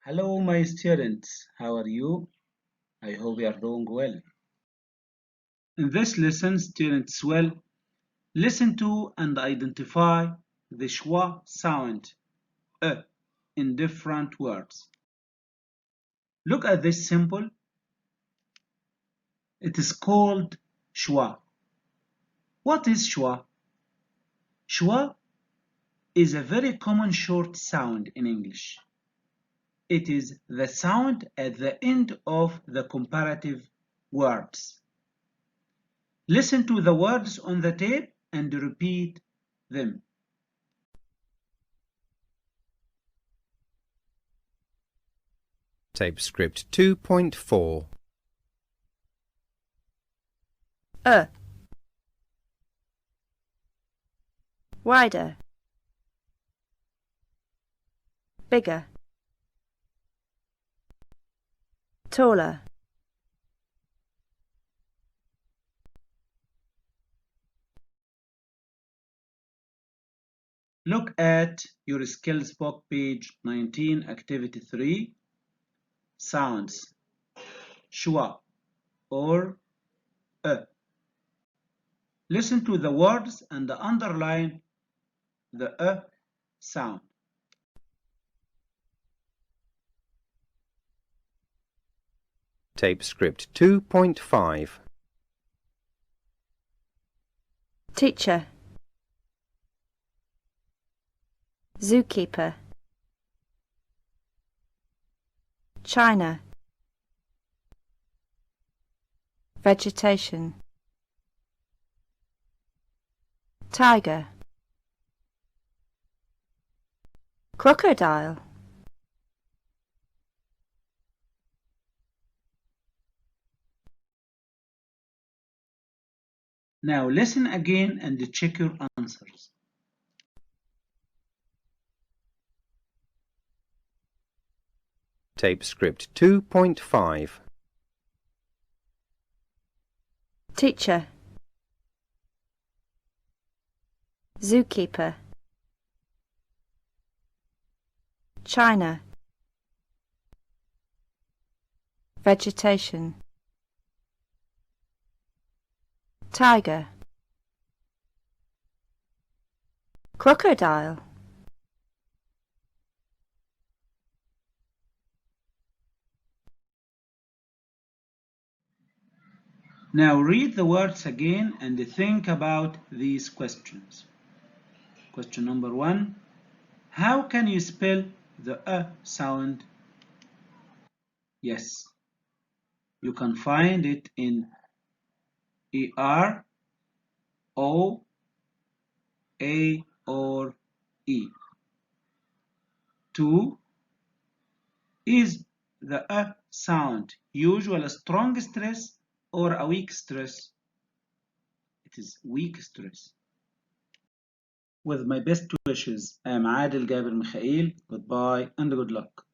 Hello, my students. How are you? I hope you are doing well. In this lesson, students will listen to and identify the schwa sound in different words. Look at this symbol. It is called schwa. What is schwa? Schwa is a very common short sound in English. It is the sound at the end of the comparative words. Listen to the words on the tape and repeat them. Tape script 2.4. Wider, bigger, taller, Look at your skills book, page 19, activity 3, sounds, schwa or Listen to the words and underline the sound. Tape script 2.5. teacher, zookeeper, China, vegetation, tiger, crocodile, Now listen again and check your answers. Tape script 2.5. teacher, zookeeper, China, vegetation, tiger, crocodile, Now read the words again and think about these questions. Question number 1. How can you spell the sound? Yes, you can find it in ER, O, A, or E. 2. Is the sound usual strong stress or a weak stress? It is weak stress. With my best wishes, I am Adil Gaber Mikhail. Goodbye and good luck.